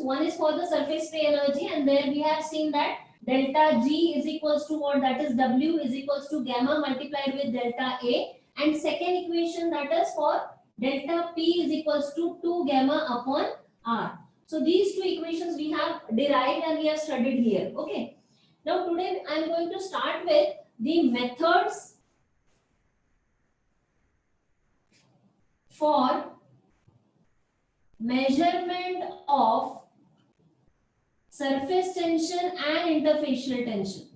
One is for the surface free energy, and there we have seen that delta G is equals to what? That is W is equals to gamma multiplied with delta A. And second equation, that is for delta P is equals to 2 gamma upon R. So these two equations we have derived and we have studied here. Okay. Now today I am going to start with the methods for measurement of surface tension and interfacial tension.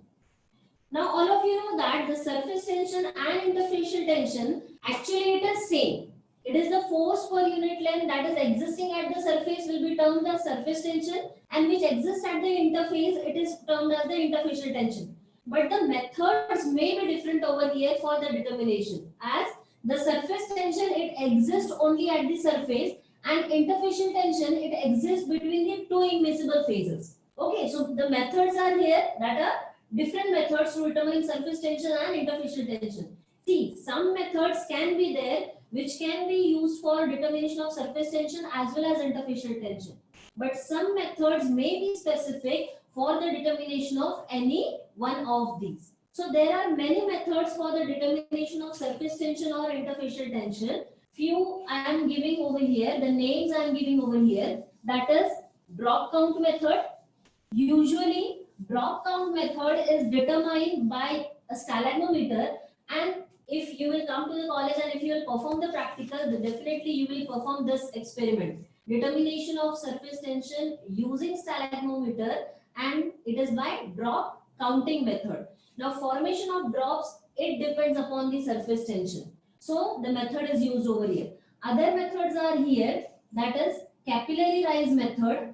Now all of you know that the surface tension and interfacial tension, actually it is same. It is the force per unit length that is existing at the surface will be termed as surface tension, and which exists at the interface, it is termed as the interfacial tension. But the methods may be different over here for the determination, as the surface tension, it exists only at the surface, and interfacial tension, it exists between the two immiscible phases. Okay, so the methods are here, that are different methods to determine surface tension and interfacial tension. See, some methods can be there which can be used for determination of surface tension as well as interfacial tension. But some methods may be specific for the determination of any one of these. So there are many methods for the determination of surface tension or interfacial tension. Few I am giving over here, the names I am giving over here, that is drop count method. Usually drop count method is determined by a stalagmometer, and if you will come to the college and if you will perform the practical, then definitely you will perform this experiment. Determination of surface tension using stalagmometer, and it is by drop counting method. Now formation of drops, it depends upon the surface tension. So the method is used over here. Other methods are here, that is capillary rise method.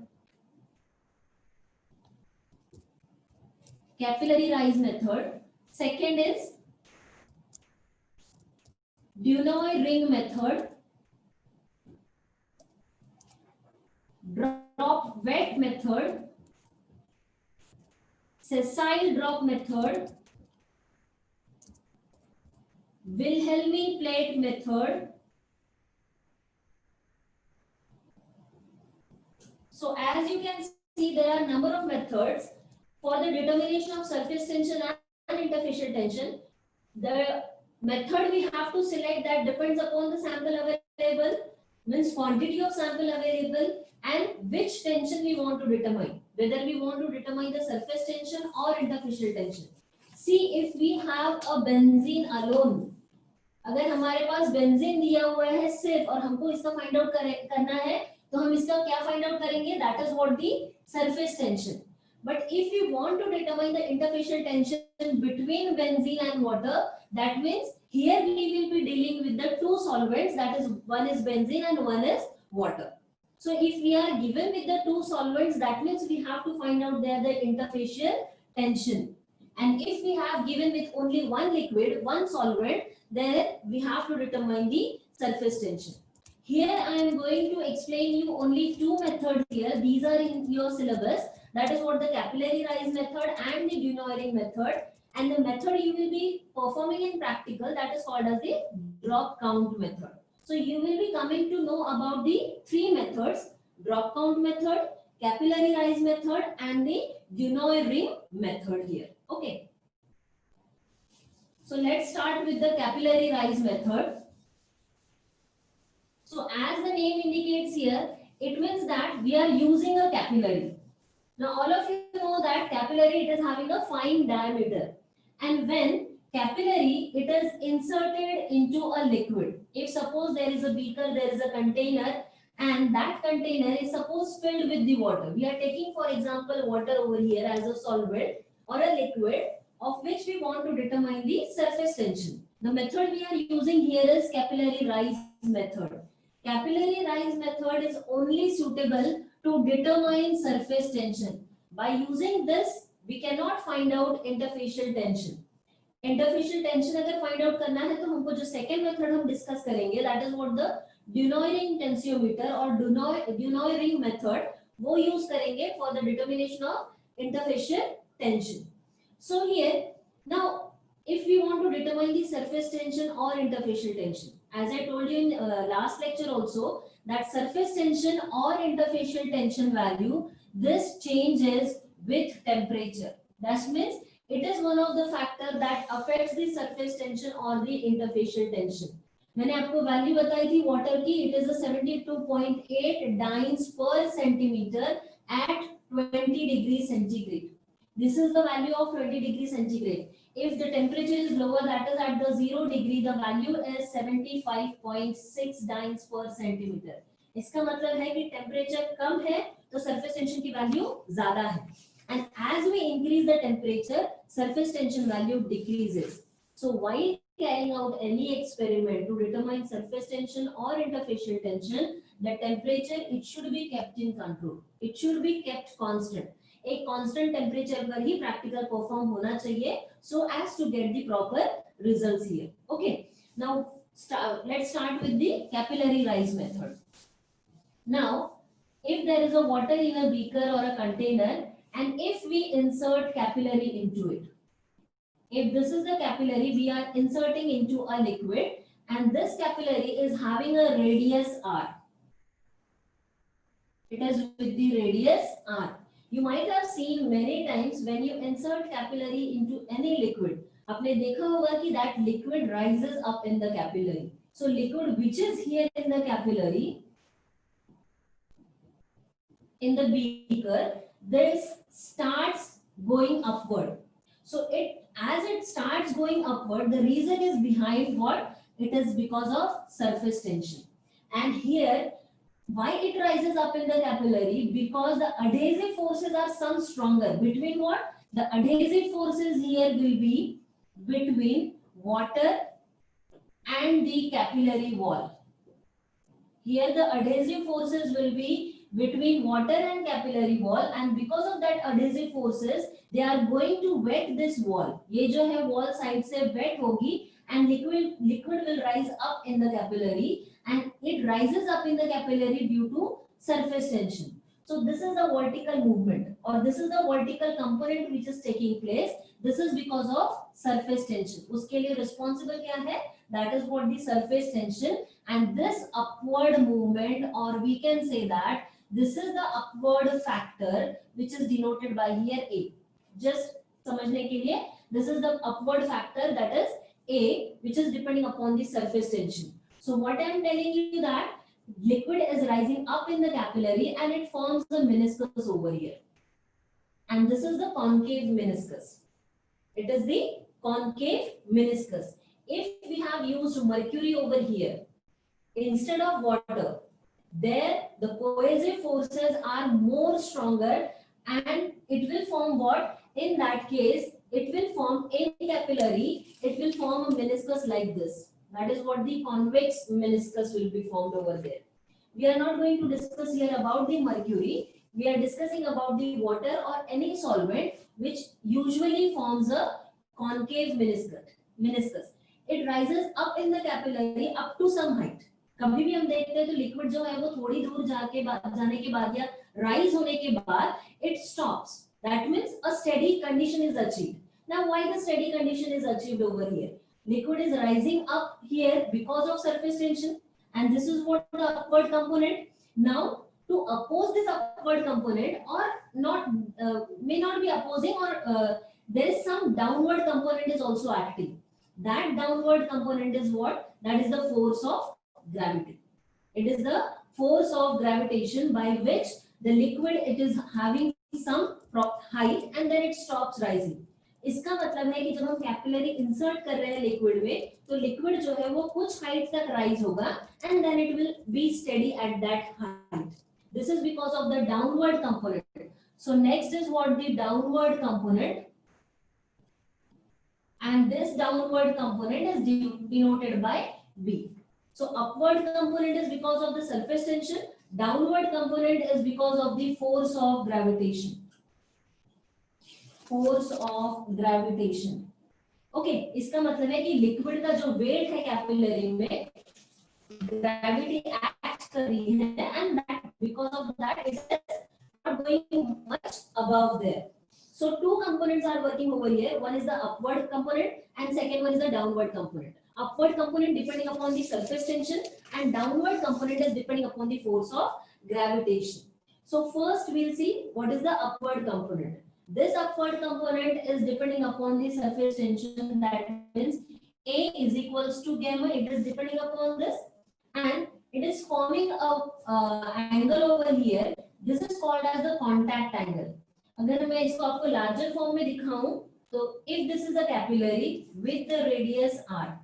Capillary rise method. Second is Dunoy ring method, drop wet method, sessile drop method, Wilhelmy plate method. So as you can see, there are a number of methods for the determination of surface tension and interfacial tension. The method we have to select that depends upon the sample available, means quantity of sample available, and which tension we want to determine, whether we want to determine the surface tension or interfacial tension. See, if we have a benzene alone, अगर हमारे पास benzene दिया हुआ है सिर्फ और हमको इसका find out करना है, तो हम इसका क्या फाइंड आउट करेंगे? That is what the surface tension. But if you want to determine the interfacial tension between benzene and water, that means here we will be dealing with the two solvents, that is one is benzene and one is water. So if we are given with the two solvents, that means we have to find out there the interfacial tension. And if we have given with only one liquid, one solvent, then we have to determine the surface tension. Here I am going to explain you only two methods here. These are in your syllabus. That is what the capillary rise method and the Dunoy ring method. And the method you will be performing in practical, that is called as the drop count method. So you will be coming to know about the three methods: drop count method, capillary rise method, and the Dunoy ring method here. Okay. So let's start with the capillary rise method. So as the name indicates here, it means that we are using a capillary. Now all of you know that capillary, it is having a fine diameter, and when capillary, it is inserted into a liquid. If suppose there is a beaker, there is a container, and that container is suppose filled with the water. We are taking for example water over here as a solvent or a liquid of which we want to determine the surface tension. The method we are using here is capillary rise method. Capillary rise method is only suitable to determine surface tension. By using this, we cannot find out interfacial tension. Interfacial tension अगर find out करना है तो हमको जो second method हम discuss करेंगे, that is what the Dunoy ring tensiometer or Dunoy ring method, वो use करेंगे for the determination of interfacial tension. So here, now if we want to determine the surface tension or interfacial tension, as I told you in last lecture also, that surface tension or interfacial tension value, this changes with temperature. That means it is one of the factor that affects the surface tension or the interfacial tension. मैंने आपको value बताई थी water की, it is 72.8 dance पर centimetre at 20 degrees centigrade. This is the value of 20 degrees centigrade. If the temperature is lower, that is at the 0 degree, the value is 75.6 dynes per centimeter. इसका मतलब है कि temperature कम है तो surface tension की value ज्यादा है, and as we increase the temperature, surface tension value decreases. So while carrying out any experiment to determine surface tension or interfacial tension, the temperature, it should be kept in control. It should be kept constant. एक constant temperature पर ही practical perform होना चाहिए, so as to get the proper results here. Okay. Now let's start with the capillary rise method. Now, if there is a water in a beaker or a container, and if we insert capillary into it, if this is the capillary, we are inserting into a liquid, and this capillary is having a radius r. It is with the radius r. You might have seen many times when you insert capillary into any liquid, आपने देखा होगा कि that liquid rises up in the capillary. So liquid which is here in the capillary, in the beaker, this starts going upward. So as it starts going upward, the reason is behind what? It is because of surface tension. And here, why it rises up in the capillary? Because the adhesive forces are some stronger. Between what? The adhesive forces here will be between water and the capillary wall. Here the adhesive forces will be between water and capillary wall, and because of that adhesive forces, they are going to wet this wall. ये जो है wall side से wet होगी, and liquid will rise up in the capillary, and it rises up in the capillary due to surface tension. So this is the vertical movement, or this is the vertical component which is taking place. This is because of surface tension. उसके लिए responsible क्या है? That is what the surface tension, and this upward movement, or we can say that this is the upward factor which is denoted by here A. Just समझने के लिए, this is the upward factor, that is A, which is depending upon the surface tension. So what I am telling you that liquid is rising up in the capillary and it forms the meniscus over here. And this is the concave meniscus. It is the concave meniscus. If we have used mercury over here instead of water, there the cohesive forces are more stronger, and it will form what? In that case, it will form in capillary, it will form a meniscus like this. That is what the convex meniscus will be formed over there. We are not going to discuss here about the mercury. We are discussing about the water or any solvent which usually forms a concave meniscus. It rises up in the capillary up to some height. कभी भी हम देखते हैं तो liquid जो है वो थोड़ी दूर जाने के बाद या राइज होने के बाद it stops. That means a steady condition is achieved. Now why the steady condition is achieved over here? Liquid is rising up here because of surface tension, and this is what the upward component. Now to oppose this upward component, or not, may not be opposing, or there is some downward component is also acting. That downward component is what? That is the force of gravity. It is the force of gravitation by which the liquid, it is having some height and then it stops rising. इसका मतलब है कि जब हम capillary insert कर रहे हैं liquid में, तो लिक्विड जो है वो कुछ हाइट तक राइज होगा and then it will be steady at that height. This is because of the downward component. So next is what? The downward component, and this downward component is denoted by B. So upward component is because of the surface tension, downward component is because of the force of gravitation. Force of gravitation. Okay, इसका मतलब है कि liquid का जो wait है capillary में, gravity act कर रही है, and that because of that it is not going much above there. So two components are working over here. One is the upward component and second one is the downward component. Upward component depending upon the surface tension and downward component is depending upon the force of gravitation. So first we'll see what is the upward component. This upward component is depending upon the surface tension. That means A is equals to gamma. It is depending upon this, and it is forming a angle over here. This is called as the contact angle. अगर मैं इसको आपको larger form में दिखाऊं, तो if this is a capillary with the radius r,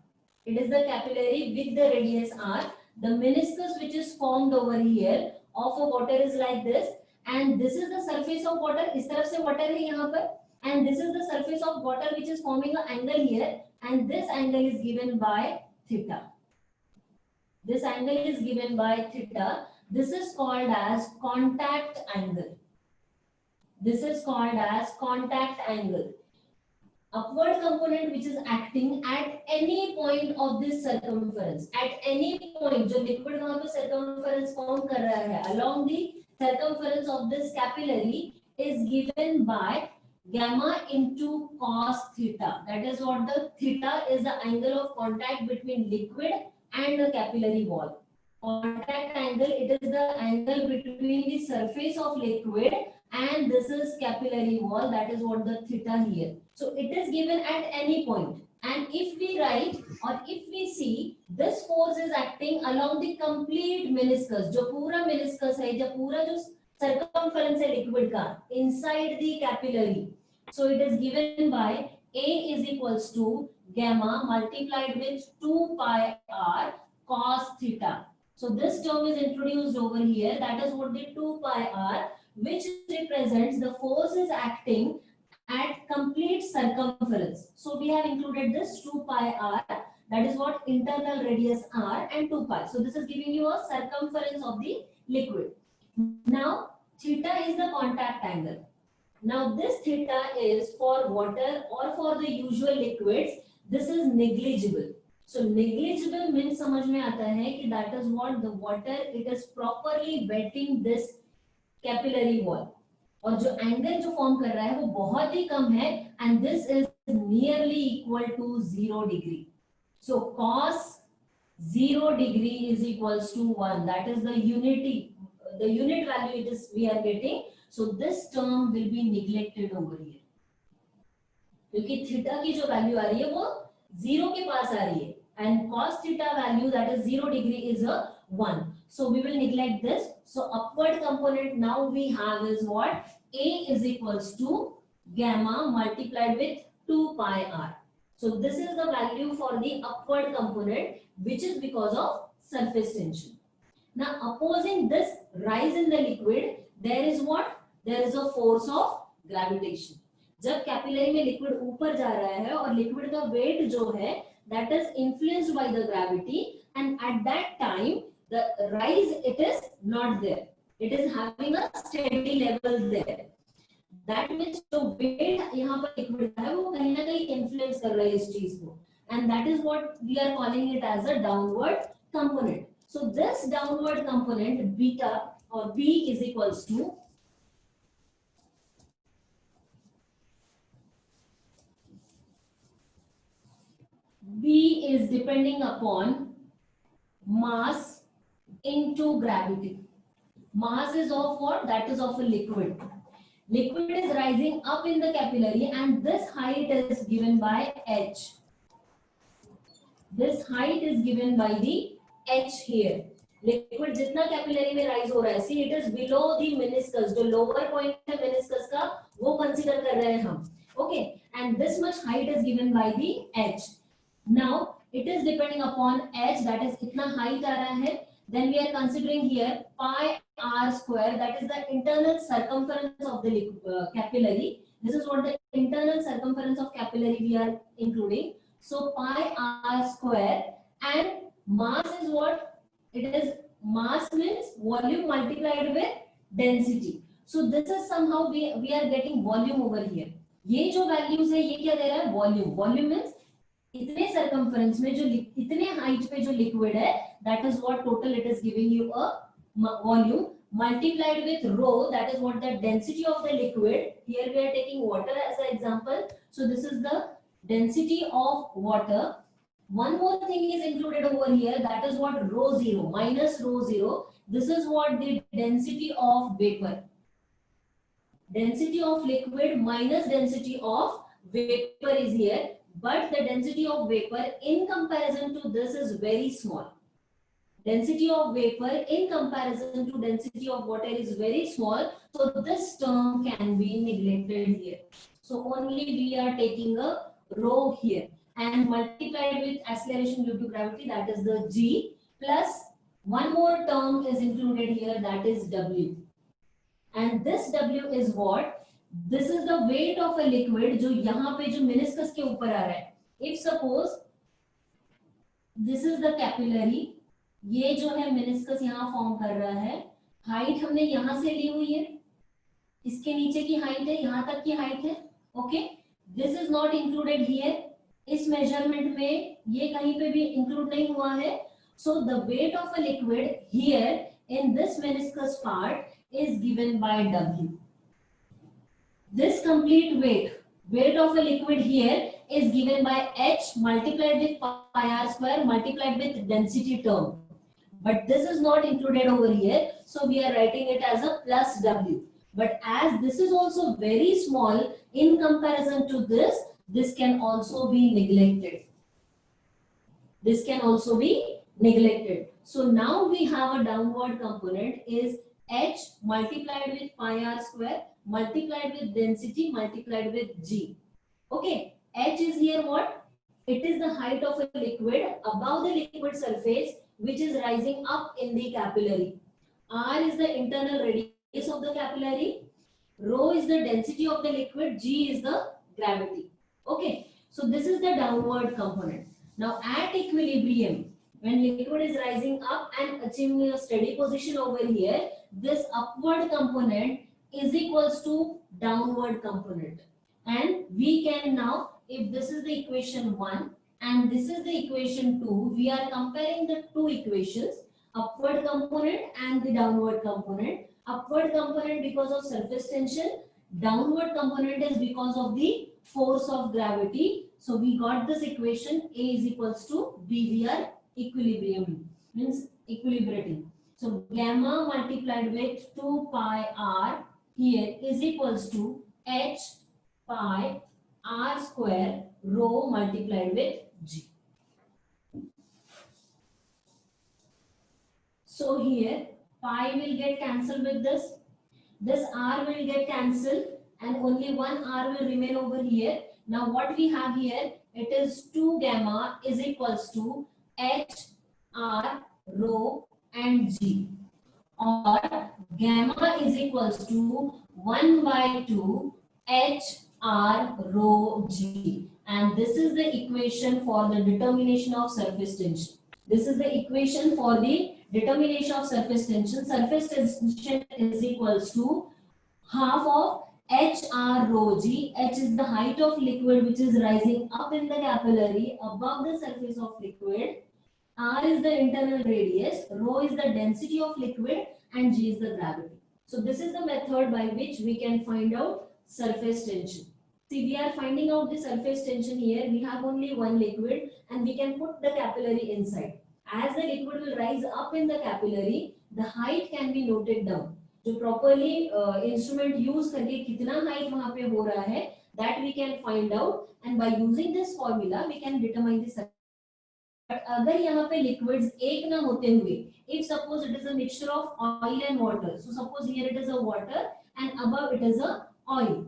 it is the capillary with the radius r. The meniscus which is formed over here of a water is like this, and this is the surface of water. इस तरफ से water है यहाँ पर, and this is the surface of water which is forming an angle here, and this angle is given by theta. This angle is given by theta. This is called as contact angle. This is called as contact angle. Upward component which is acting at any point of this circumference, at any point जो liquid वहाँ पे circumference form कर रहा है along the circumference of this capillary is given by gamma into cos theta. That is what the theta is, the angle of contact between liquid and the capillary wall. Contact angle, it is the angle between the surface of liquid and this is capillary wall. That is what the theta here. So it is given at any point. And if we write or if we see, this force is acting along the complete meniscus. जो पूरा meniscus है, जो पूरा जो circumference है liquid का inside the capillary. So it is given by A is equals to gamma multiplied with 2 pi r cos theta. So this term is introduced over here. That is what the 2 pi r, which represents the force is acting at complete circumference. So we have included this 2 pi r. That is what internal radius r and 2 pi. So this is giving you a circumference of the liquid. Now theta is the contact angle. Now this theta is for water or for the usual liquids. This is negligible. So negligible means समझ में आता है कि that is what the water, it is properly wetting this capillary wall. और जो angle जो form कर रहा है वो बहुत ही कम है, and this is nearly equal to 0 degree. So cos 0 degree is equals to 1. That is the unit value it is we are getting. So this term will be neglected over here. क्योंकि theta की जो value आ रही है वो 0 के पास आ रही है, and cos theta value, that is 0 degree, is a 1. So we will neglect this. So upward component now we have is what? A is equals to gamma multiplied with 2 pi r. So this is the value for the upward component, which is because of surface tension. Now opposing this rise in the liquid, there is what? There is a force of gravitation. जब capillary में liquid ऊपर जा रहा है और liquid का wait जो है that is influenced by the gravity, and at that time the rise, it is not there, it is having a steady level there. That means जो weight यहाँ पर लिक्विड का है वो कहीं ना कहीं influence कर रहा है इस चीज को, and that is what we are calling it as a downward component. So this downward component beta or B is equals to B is depending upon mass into gravity. Mass is of what? That is of a liquid. Liquid is rising up in the capillary, and this height is given by h. This height is given by the h here. Liquid जितना capillary में rise हो रहा है, see it is below the meniscus. जो lower point है meniscus का वो consider कर रहे हैं हम. Okay, and this much height is given by the h. Now it is depending upon h, that is इतना height आ रहा है. Then we are considering here pi r square, that is the internal circumference of the capillary. This is what the internal circumference of capillary we are including. So pi r square, and mass is what? It is mass means volume multiplied with density. So this is somehow we are getting volume over here. ये जो values है ये क्या दे रहा है? Volume. Volume means इतने circumference में जो इतने height पे जो liquid है, that is what total it is giving you a volume multiplied with rho, that is what the density of the liquid. Here we are taking water as an example. So this is the density of water One more thing is included over here, that is what rho 0, minus rho 0. This is what the density of vapor. Density of liquid minus density of vapor is here, but the density of vapor in comparison to this is very small. Density of vapor in comparison to density of water is very small, so this term can be neglected here. So only we are taking a rho here and multiplied with acceleration due to gravity, that is the g, plus one more term is included here, that is w. And this w is what? This is the weight of a liquid जो यहाँ पे जो meniscus के ऊपर आ रहा है. If suppose this is the capillary, ये जो है मेनिस्कस यहाँ फॉर्म कर रहा है, हाइट हमने यहाँ से ली हुई है, इसके नीचे की हाइट है, यहाँ तक की हाइट है. Okay, this is not included here. इस मेजरमेंट में ये कहीं पे भी इंक्लूड नहीं हुआ है. So the weight of a liquid here in this meniscus part is given by W. This complete weight of a liquid here is given by H multiplied with pi r square multiplied with density term. But this is not included over here, so we are writing it as a plus W. But as this is also very small in comparison to this, this can also be neglected. This can also be neglected. So now we have a downward component is H multiplied with pi r square multiplied with density multiplied with G. Okay, H is here what? It is the height of a liquid above the liquid surface which is rising up in the capillary. R is the internal radius of the capillary. Rho is the density of the liquid. G is the gravity. Okay, so this is the downward component. Now at equilibrium, when liquid is rising up and achieving a steady position over here, this upward component is equals to downward component. And we can now, if this is the equation 1 and this is the equation 2, we are comparing the two equations, upward component and the downward component. Upward component because of surface tension, downward component is because of the force of gravity. So we got this equation, A is equals to B, we are equilibrium, means equilibrating. So gamma multiplied with 2 pi r here is equals to H pi r square rho multiplied with G. So here pi will get cancelled with this r will get cancelled and only one r will remain over here. Now what we have here, it is 2 gamma is equals to H r rho and G, or gamma is equals to 1 by 2 H r rho G, and this is the equation for the determination of surface tension. This is the equation for the determination of surface tension. Surface tension is equals to half of H r rho G. H is the height of liquid which is rising up in the capillary above the surface of liquid. R is the internal radius, rho is the density of liquid, and G is the gravity. So this is the method by which we can find out surface tension. See, we are finding out the surface tension here. We have only one liquid and we can put the capillary inside. As the liquid will rise up in the capillary, the height can be noted down. जो properly instrument use करके कितना height वहाँ पे हो रहा है, that we can find out, and by using this formula we can determine the surface. But अगर यहाँ पे liquids एक ना होते हुए, if suppose it is a mixture of oil and water, so suppose here it is a water and above it is a oil,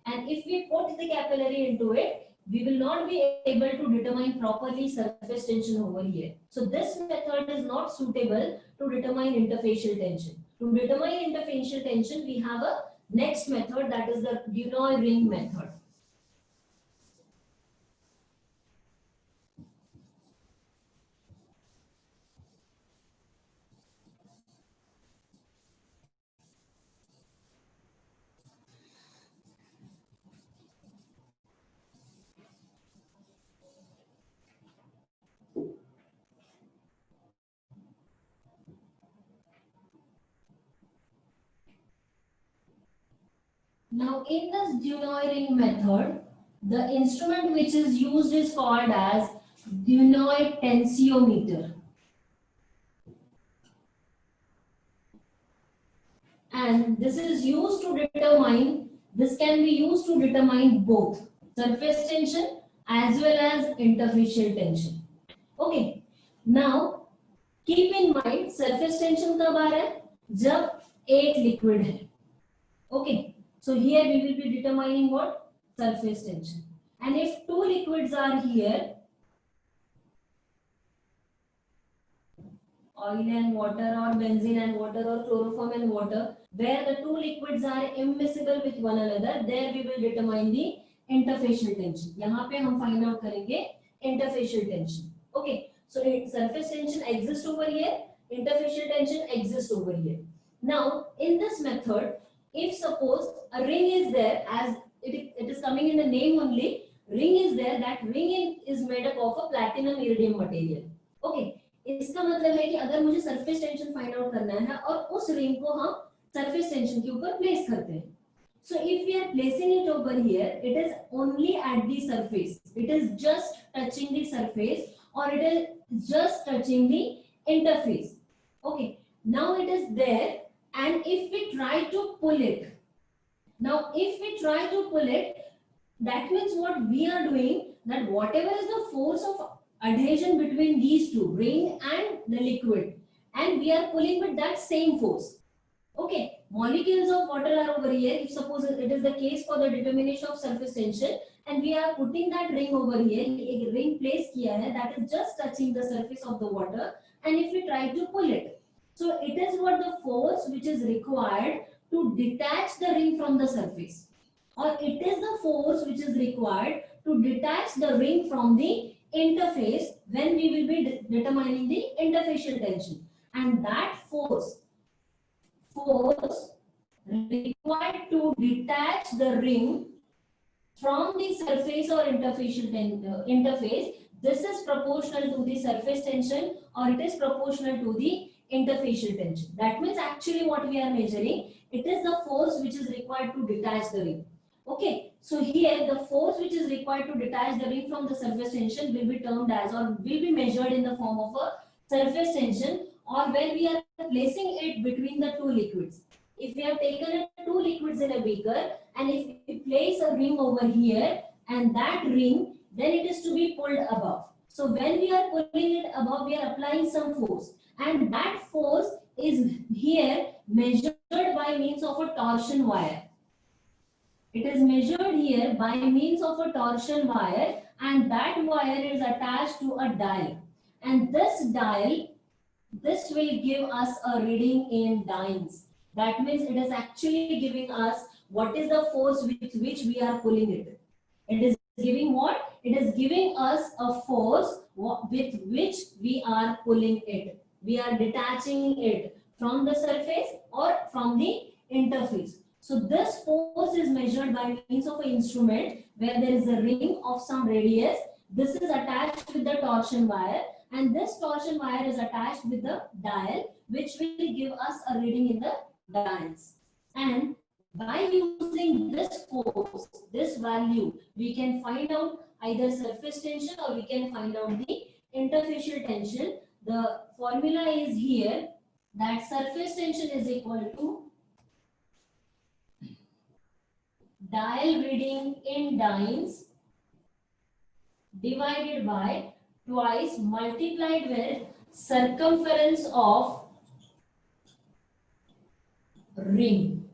and if we put the capillary into it, we will not be able to determine properly surface tension over here. So this method is not suitable to determine interfacial tension. To determine interfacial tension, we have a next method, that is the Dunois ring method. Now in this Dunois ring method, the instrument which is used is called as Dunoid tensiometer. And this is used to determine, this can be used to determine both surface tension as well as interfacial tension. Okay, now keep in mind surface tension कब आ रहा है, जब एक liquid है. Okay, so here we will be determining what? Surface tension. And if two liquids are here, oil and water or benzene and water or chloroform and water, where the two liquids are immiscible with one another, there we will determine the interfacial tension. यहाँ पे हम find out करेंगे interfacial tension. Okay, so surface tension exists over here, interfacial tension exists over here. Now in this method, if suppose a ring is there, as it is coming in the name only, ring is there, that ring is made up of a platinum iridium material. Okay, इसका मतलब है कि अगर मुझे surface tension find out करना है और उस रिंग को हम सरफेस टेंशन के ऊपर प्लेस करते हैं, so if we are placing it over here, it is only at the surface, it is just touching the surface or it is just touching the interface. Okay, now it is there, and if we try to pull it, now if we try to pull it, that means what we are doing, that whatever is the force of adhesion between these two, ring and the liquid, and we are pulling with that same force. Okay, molecules of water are over here. If suppose it is the case for the determination of surface tension, and we are putting that ring over here, a ring place kiya hai, that is just touching the surface of the water, and if we try to pull it, so it is what the force which is required to detach the ring from the surface, or it is the force which is required to detach the ring from the interface when we will be determining the interfacial tension. And that force required to detach the ring from the surface or interface, this is proportional to the surface tension or it is proportional to the interfacial tension. That means actually what we are measuring, it is the force which is required to detach the ring. Okay, so here the force which is required to detach the ring from the surface tension will be termed as, or will be measured in the form of a surface tension, or when we are placing it between the two liquids. If we have taken two liquids in a beaker and if we place a ring over here and that ring, then it is to be pulled above. So when we are pulling it above, we are applying some force, and that force is here measured by means of a torsion wire. It is measured here by means of a torsion wire, and that wire is attached to a dial, and this dial, this will give us a reading in dynes. That means it is actually giving us what is the force with which we are pulling it. It is giving what? It is giving us a force with which we are pulling it. We are detaching it from the surface or from the interface. So this force is measured by means of an instrument where there is a ring of some radius. This is attached with the torsion wire, and this torsion wire is attached with the dial, which will give us a reading in the dials. And by using this force, this value, we can find out either surface tension or we can find out the interfacial tension. The formula is here, that surface tension is equal to dial reading in dynes divided by twice multiplied with circumference of ring.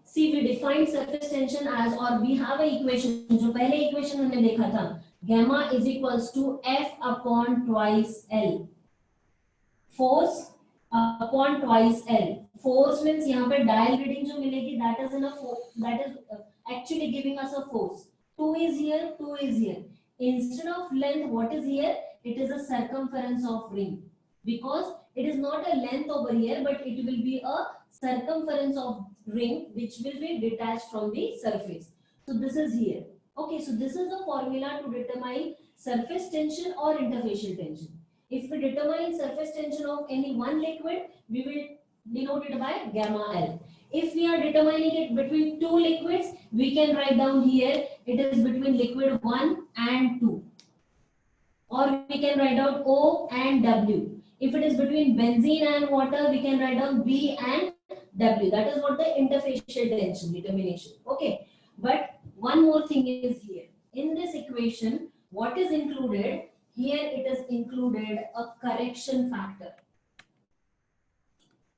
See, we defined surface tension as, or we have a equation, जो पहले equation हमने देखा था, gamma is equals to F upon twice L. Force upon twice L. Force means यहाँ पे dial reading जो मिलेगी, that is in a force, that is actually giving us a force. 2 is here, 2 is here. Instead of length, what is here? It is a circumference of ring, because it is not a length over here, but it will be a circumference of ring which will be detached from the surface. So this is here. Okay, so this is the formula to determine surface tension or interfacial tension. If we determine surface tension of any one liquid, we will denote it by gamma L. If we are determining it between two liquids, we can write down here it is between liquid 1 and 2, or we can write down O and W. If it is between benzene and water, we can write down B and W. That is what the interfacial tension determination. Okay, but one more thing is here. In this equation, what is included? Here it is included a correction factor.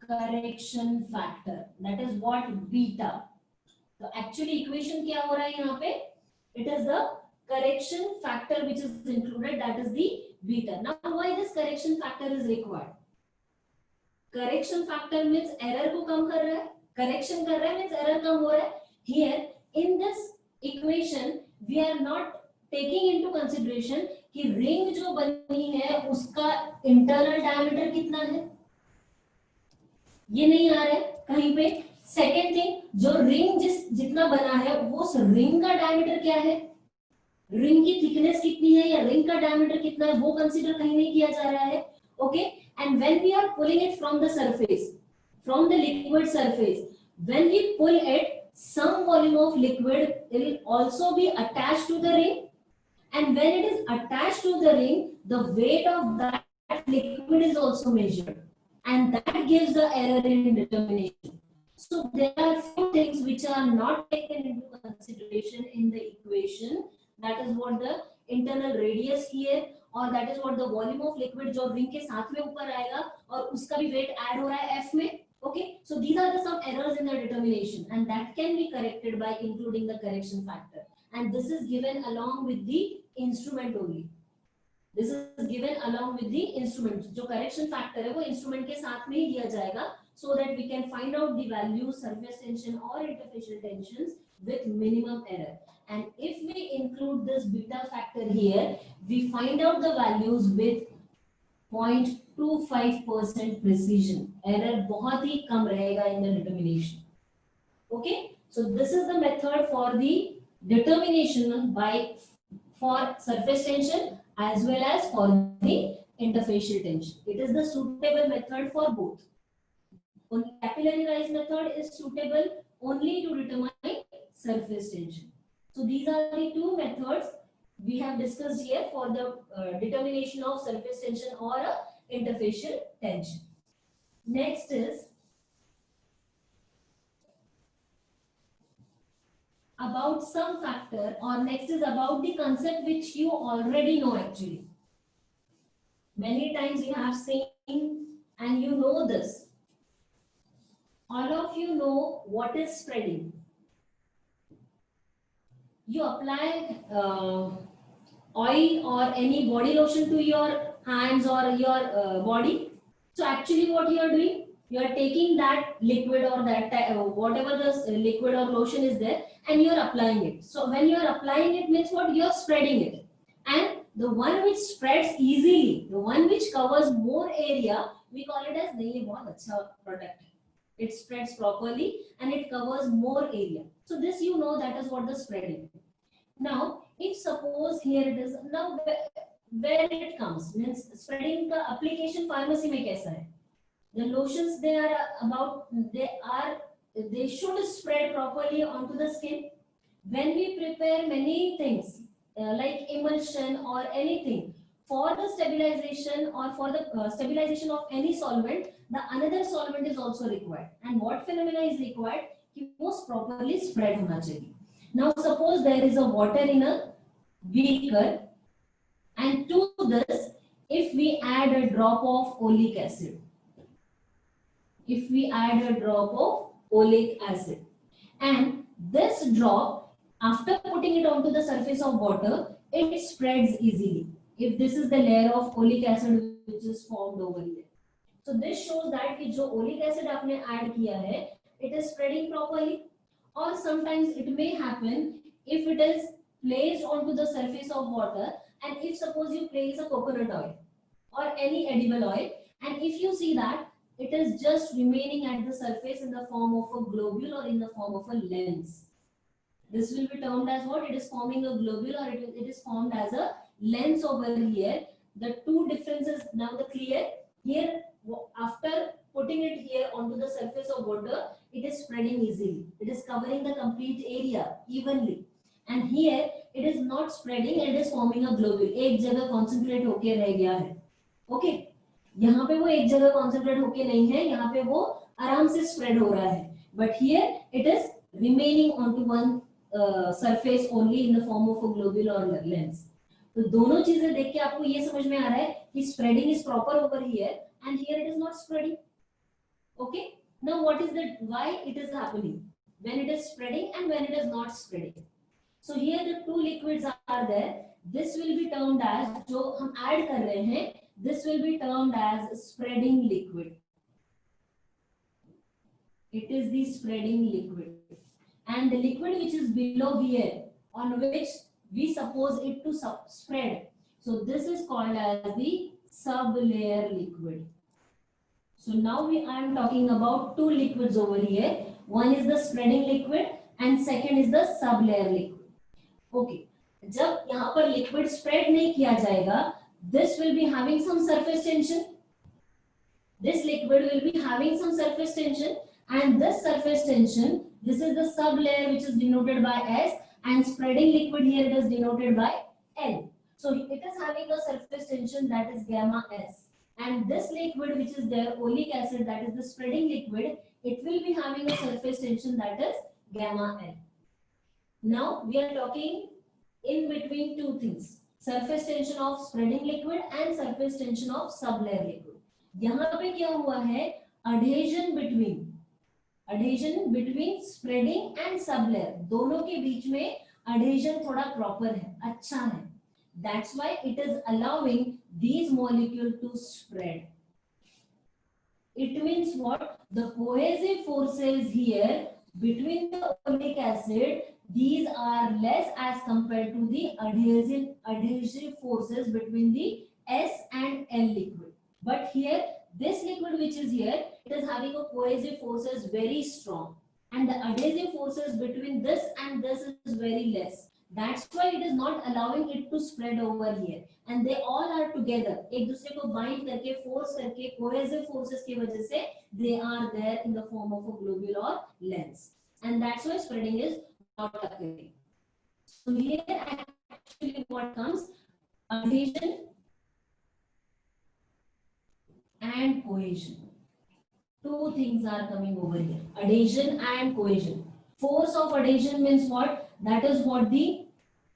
Correction factor. That is what beta. So actually equation क्या हो रहा है यहाँ पे? It is the correction factor which is included, that is the beta. Now why this correction factor is required? Correction factor means error को कम कर रहा है, correction कर रहा है means error कम हो रहा है. Here in this equation we are not taking into consideration कि ring जो बनी है उसका internal diameter कितना है, ये नहीं आ रहा है कहीं पे. सेकेंड थिंग, जो रिंग जितना बना है वो उस रिंग का डायमीटर क्या है, रिंग की थिकनेस कितनी है या रिंग का डायमीटर कितना है, वो कंसीडर कहीं नहीं किया जा रहा है. Okay, and when we are pulling it from the surface, from the liquid surface, when we pull it, some volume of liquid will also be attached to the ring, and when it is attached to the ring, the weight of that liquid is also measured, and that gives the error in determination. So there are few things which are not taken into consideration in the equation. That is what the internal radius here, और that is what the volume of liquid जो ring के साथ में ऊपर आएगा और उसका भी weight add हो रहा है F में. Okay, so these are the some errors in the determination, and that can be corrected by including the correction factor, and this is given along with the instrument only. This is given along with the instrument. जो correction factor है वो instrument के साथ में ही दिया जाएगा, so that we can find out the values, surface tension or interfacial tensions with minimum error. And if we include this beta factor here, we find out the values with 0.25% precision. Error बहुत ही कम रहेगा in the determination. Okay, so this is the method for the determination for surface tension as well as for the interfacial tension. It is the suitable method for both. Only capillary rise method is suitable only to determine surface tension. So these are the two methods we have discussed here for the determination of surface tension or interfacial tension. Next is about some factor, or next is about the concept which you already know actually. Many times you have seen and you know this. All of you know what is spreading. You apply oil or any body lotion to your hands or your body. So actually what you are doing, you are taking that liquid or that whatever the liquid or lotion is there, and you are applying it. So when you are applying it means what? You are spreading it. And the one which spreads easily, the one which covers more area, we call it as nahi bahut acha product. It spreads properly and it covers more area. So this you know, that is what the spreading. Now if suppose here it is, now where it comes means spreading the application pharmacy mein kaisa hai? The lotions they should spread properly onto the skin. When we prepare many things like emulsion or anything for the stabilization or for the stabilization of any solvent, the another solvent is also required. And what phenomena is required? It most properly spread hona chahiye. Now suppose there is a water in a beaker, and to this if we add a drop of oleic acid, and this drop, after putting it onto the surface of water, it spreads easily if this is the layer of oleic acid which is formed over here. So this shows that कि जो oleic acid आपने add किया है, it is spreading properly. Or sometimes it may happen if it is placed onto the surface of water, and if suppose you place a coconut oil or any edible oil, and if you see that it is just remaining at the surface in the form of a globule or in the form of a lens. This will be termed as what? It is forming a globule, or it is formed as a lens over here. The two differences now the clear. Here after putting it here onto the surface of water, it is spreading easily. It is covering the complete area evenly. And here it is not spreading, it is forming a globule. एक जगह concentrate होके रह गया है. Okay? यहाँ पे वो एक जगह concentrate होके नहीं है, यहाँ पे वो आराम से spread हो रहा है. But here it is remaining onto one surface only in the form of a globule or lens. तो दोनों चीजें देख के आपको ये समझ में आ रहा है कि spreading is proper over here and here it is not spreading. Okay? Now what is the why it is happening when it is spreading and when it is not spreading? So here the two liquids are there. This will be termed as, जो हम add कर रहे हैं, this will be termed as spreading liquid. It is the spreading liquid. And the liquid which is below here, on which we suppose it to spread. So this is called as the sublayer liquid. So now I am talking about two liquids over here. One is the spreading liquid and second is the sublayer liquid. Okay. जब यहाँ पर liquid spread नहीं किया जाएगा, this will be having some surface tension. This liquid will be having some surface tension, and this surface tension, this is the sublayer which is denoted by S, and spreading liquid here it is denoted by L. So it is having a surface tension that is gamma S, and this liquid which is there, oleic acid, that is the spreading liquid, it will be having a surface tension that is gamma L. Now we are talking in between two things, surface tension of spreading liquid and surface tension of sublayer liquid. यहाँ पे क्या हुआ है, adhesion between spreading and sublayer, दोनों के बीच में adhesion थोड़ा proper है, अच्छा है. That's why it is allowing these molecules to spread. It means what? The cohesive forces here between the oleic acid, these are less as compared to the adhesive forces between the S and L liquid. But here, this liquid which is here, it is having a cohesive forces very strong, and the adhesive forces between this and this is very less. That's why it is not allowing it to spread over here, and they all are together. एक दूसरे को bind करके, force करके, cohesive forces की वजह से they are there in the form of a globule or lens, and that's why spreading is not occurring. So here actually what comes, adhesion and cohesion. Two things are coming over here, adhesion and cohesion. Force of adhesion means what? That is what the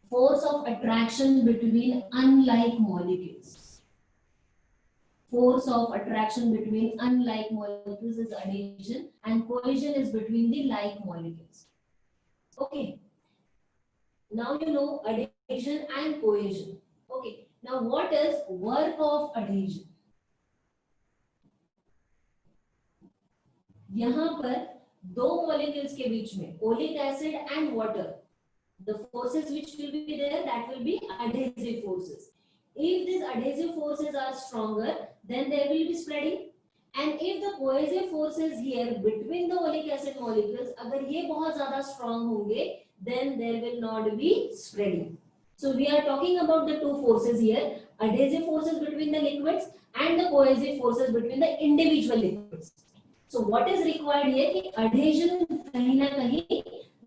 force of attraction between unlike molecules. Force of attraction between unlike molecules is adhesion, and cohesion is between the like molecules. Okay. Now you know adhesion and cohesion. Okay. Now what is work of adhesion? यहाँ पर दो molecules के बीच में oleic acid and water, the forces which will be there, that will be adhesive forces. If these adhesive forces are stronger, then there will be spreading, and if the cohesive forces here between the oleic acid molecules, अगर ये बहुत ज़्यादा strong होंगे, then there will not be spreading. So we are talking about the two forces here, adhesive forces between the liquids and the cohesive forces between the individual liquids. So what is required here कि adhesion कहीं ना कहीं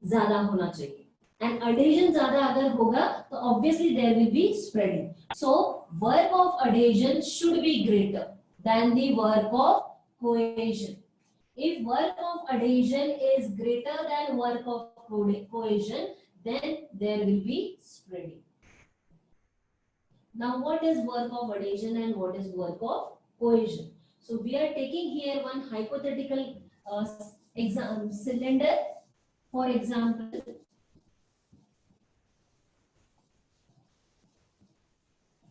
ज़्यादा होना चाहिए, and adhesion ज़्यादा अगर होगा तो obviously there will be spreading. So work of adhesion should be greater than the work of cohesion. If work of adhesion is greater than work of cohesion, then there will be spreading. Now what is work of adhesion and what is work of cohesion? So we are taking here one hypothetical cylinder. For example,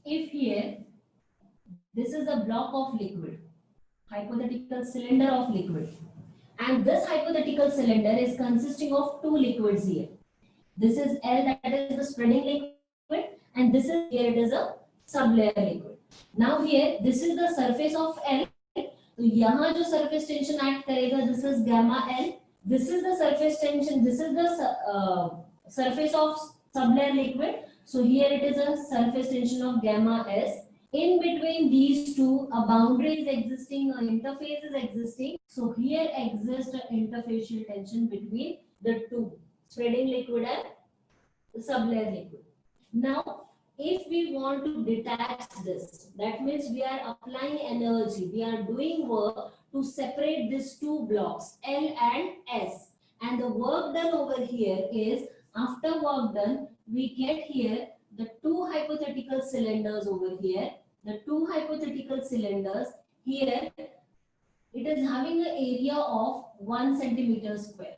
if here this is a block of liquid, hypothetical cylinder of liquid, and this hypothetical cylinder is consisting of two liquids here. This is L, that is the spreading liquid, and this is here it is a sublayer liquid. Now here this is the surface of L. तो यहाँ जो surface tension act करेगा, this is gamma L. This is the surface tension. This is the surface of sublayer liquid. So here it is a surface tension of gamma S. In between these two, a boundary is existing, an interface is existing. So here exists an interfacial tension between the two, spreading liquid and sublayer liquid. Now, if we want to detach this, that means we are applying energy, we are doing work to separate these two blocks, L and S. And the work done over here is, after work done, we get here the two hypothetical cylinders over here. The two hypothetical cylinders here, it is having an area of 1 centimeter square.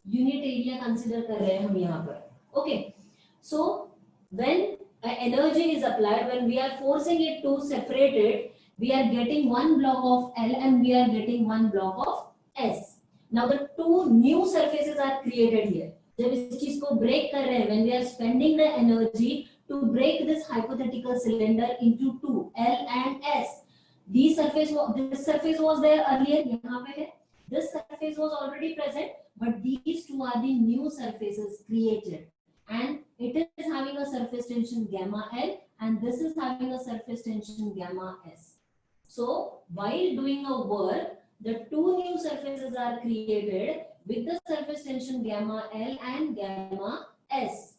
Unit area consider कर रहे हैं हम यहाँ पर. Okay. So when energy is applied, when we are forcing it to separate it, we are getting one block of L and we are getting one block of S. Now the two new surfaces are created here. जब इस चीज को break कर रहे हैं, when we are spending the energy to break this hypothetical cylinder into two, L and S. This surface was there earlier. यहाँ पे है. This surface was already present, but these two are the new surfaces created. And it is having a surface tension gamma L and this is having a surface tension gamma S. So while doing a work, the two new surfaces are created with the surface tension gamma L and gamma S.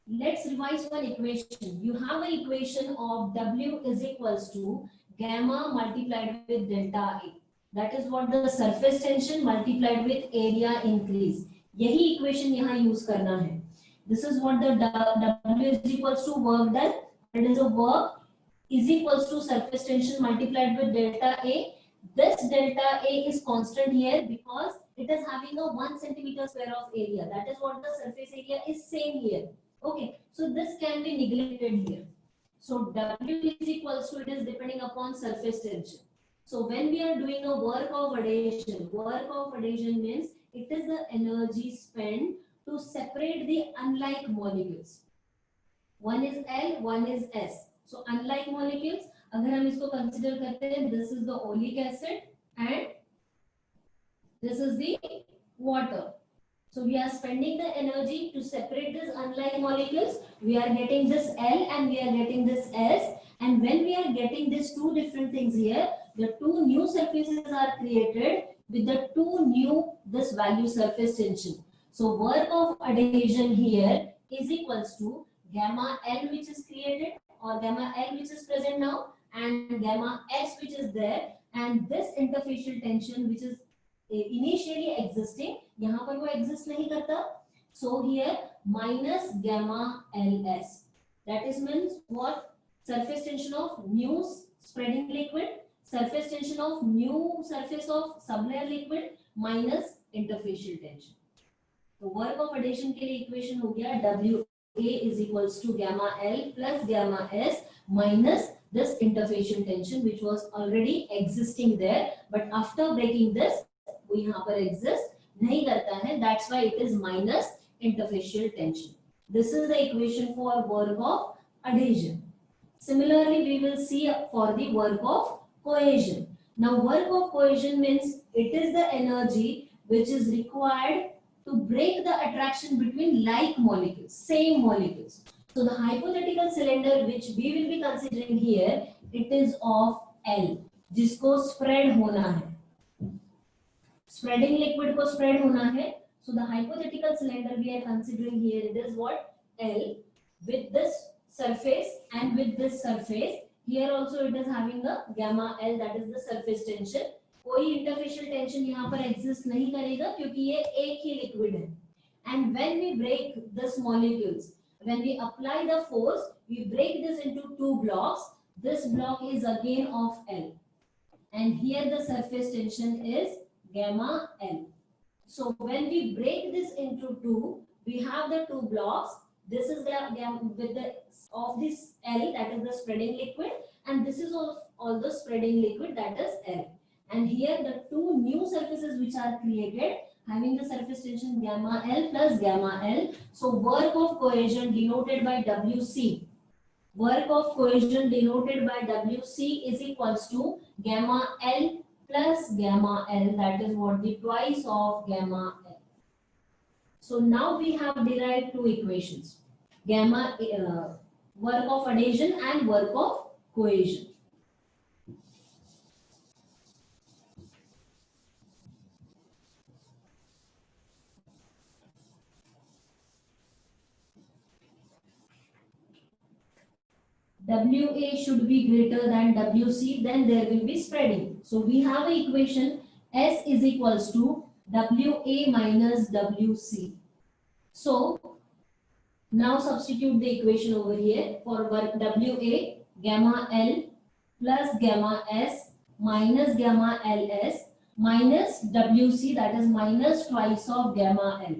Let's revise one equation. You have an equation of W is equals to gamma multiplied with delta A. That is what the surface tension multiplied with area increase. यही equation यहाँ use करना है. This is what the W is equals to work done. It is a work is equals to surface tension multiplied with delta A. This delta A is constant here because it is having a 1 centimeter square of area. That is what the surface area is same here. Okay, so this can be neglected here. So W is equals to, it is depending upon surface tension. So when we are doing a work of adhesion means it is the energy spent to separate the unlike molecules. One is L, one is S. So unlike molecules, अगर हम इसको consider करते हैं, this is the oleic acid and this is the water. So we are spending the energy to separate these unlike molecules. We are getting this L and we are getting this S. And when we are getting these two different things here, the two new surfaces are created with the two new this value surface tension. So work of adhesion here is equals to gamma L which is created or gamma L which is present now and gamma S which is there and this interfacial tension which is initially existing, यहाँ पर वो exist नहीं करता. So here minus gamma LS. That is means what? Surface tension of new spreading liquid, surface tension of new surface of sublayer liquid minus interfacial tension. तो work of adhesion के लिए equation हो गया WA is equals to gamma L plus gamma S minus this interfacial tension which was already existing there, but after breaking this वो यहाँ पर exist नहीं करता है. That's why it is minus interfacial tension. This is the equation for work of adhesion. Similarly, we will see for the work of cohesion. Now, work of cohesion means it is the energy which is required to break the attraction between like molecules, same molecules. So, the hypothetical cylinder which we will be considering here, it is of L, जिसको spread होना है. Spreading liquid को spread होना है. So the hypothetical cylinder we are considering here, it is what? L with this surface and with this surface. Here also it is having a gamma L, that is the surface tension. कोई interfacial tension यहाँ पर exist नहीं करेगा क्योंकि ये एक ही liquid है. And when we break this molecules, when we apply the force, we break this into two blocks. This block is again of L. And here the surface tension is gamma L. So when we break this into two, we have the two blocks. This is the with the of this L, that is the spreading liquid, and this is all the spreading liquid, that is L. And here the two new surfaces which are created having the surface tension gamma L plus gamma L. So work of cohesion denoted by WC. Work of cohesion denoted by WC is equals to gamma L plus gamma L, that is what the twice of gamma L. So now we have derived two equations, gamma work of adhesion and work of cohesion. WA should be greater than WC, then there will be spreading. So we have an equation S is equals to WA minus WC. So now substitute the equation over here for WA, gamma L plus gamma S minus gamma LS minus WC, that is minus twice of gamma L.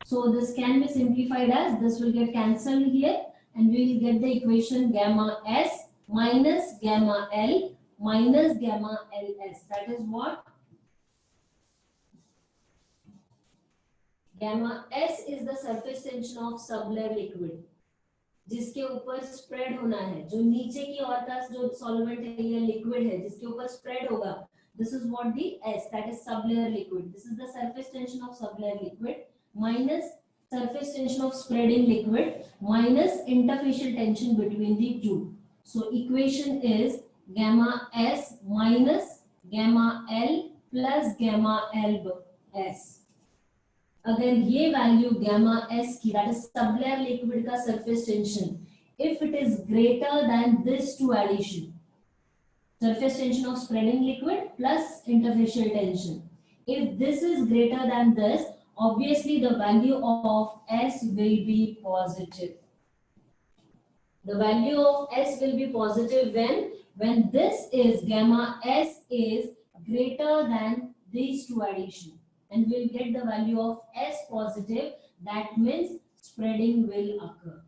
So this can be simplified as this will get cancelled here and we will get the equation gamma S minus gamma L minus gamma LS. That is what? Gamma S is the surface tension of sublayer liquid जिसके ऊपर spread होना है, जो नीचे की ओर का जो solvent है या लिक्विड है जिसके ऊपर स्प्रेड होगा. This is what the S, that is sublayer liquid. This is the surface tension of sublayer liquid minus surface tension of spreading liquid minus interfacial tension between the two. So equation is gamma S minus gamma L plus gamma L S. अगर ये value gamma S की, that is sublayer liquid का surface tension, if it is greater than this two addition, surface tension of spreading liquid plus interfacial tension, if this is greater than this, obviously the value of S will be positive. The value of S will be positive when this is gamma S is greater than these two addition. And we'll get the value of S positive, that means spreading will occur.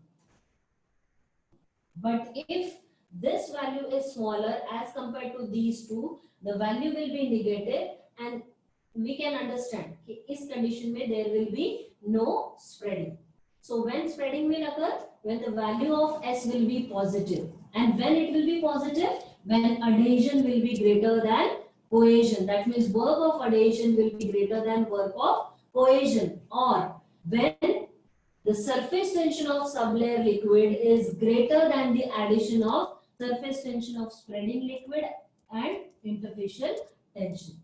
But if this value is smaller as compared to these two, the value will be negative and we can understand in this condition mein there will be no spreading. So when spreading will occur? When the value of S will be positive. And when it will be positive? When adhesion will be greater than cohesion. That means work of adhesion will be greater than work of cohesion. Or when the surface tension of sublayer liquid is greater than the addition of surface tension of spreading liquid and interfacial tension.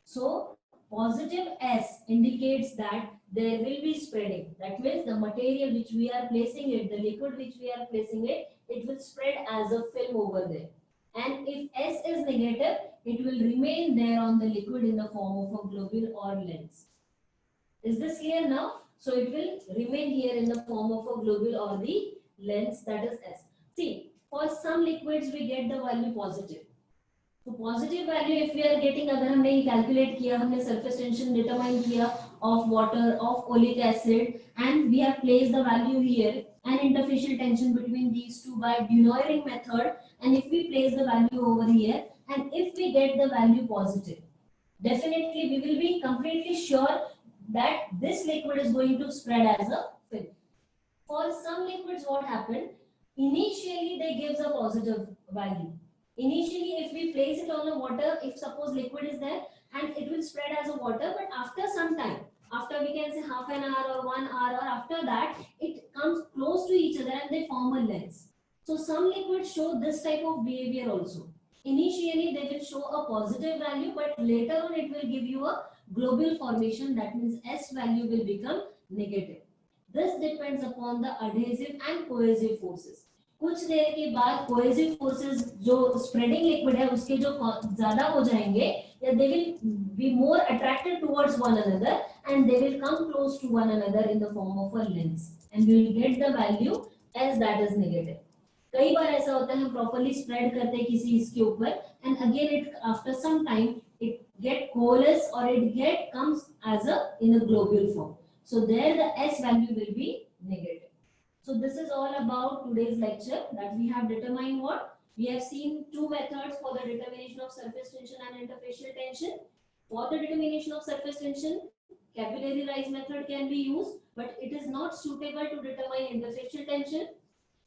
So positive S indicates that there will be spreading. That means the material which we are placing it, the liquid which we are placing it, it will spread as a film over there. And if S is negative, it will remain there on the liquid in the form of a globule or lens. Is this clear now? So it will remain here in the form of a globule or the lens, that is S. See, for some liquids we get the value positive. So positive value if we are getting, अगर हमने ये calculate किया, हमने surface tension determine किया of water, of oleic acid, and we have placed the value here and interfacial tension between these two by Dunoyering method, and if we place the value over here and if we get the value positive, definitely we will be completely sure that this liquid is going to spread as a film. For some liquids what happened, initially they gives a positive value. Initially if we place it on the water, if suppose liquid is there and it will spread as a water, but after some time, after we can say half an hour or 1 hour, or after that it comes close to each other and they form a lens. So some liquids show this type of behavior also. Initially they will show a positive value, but later on it will give you a globule formation, that means S value will become negative. This depends upon the adhesive and cohesive forces. कुछ देर के बाद cohesive forces जो spreading liquid है उसके जो ज़्यादा हो जाएंगे, या they will be more attracted towards one another and they will come close to one another in the form of a lens, and we will get the value as that is negative. कई बार ऐसा होता है हम properly spread करते हैं किसी इसके ऊपर and again it after some time it get coalesce or it get comes as a in a globule form. So there the S value will be negative. So this is all about today's lecture, that we have determined what? We have seen two methods for the determination of surface tension and interfacial tension. For the determination of surface tension, capillary rise method can be used, but it is not suitable to determine interfacial tension.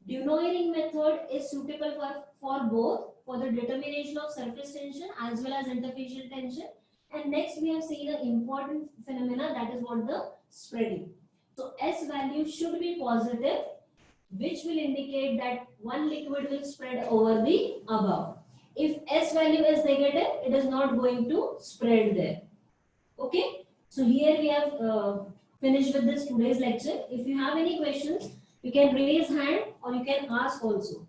Dunoyering method is suitable for both, for the determination of surface tension as well as interfacial tension. And next we have seen an important phenomena, that is what the spreading. So S value should be positive which will indicate that one liquid will spread over the above. If S value is negative, it is not going to spread there. Okay. So here we have finished with this today's lecture. If you have any questions, you can raise hand or you can ask also.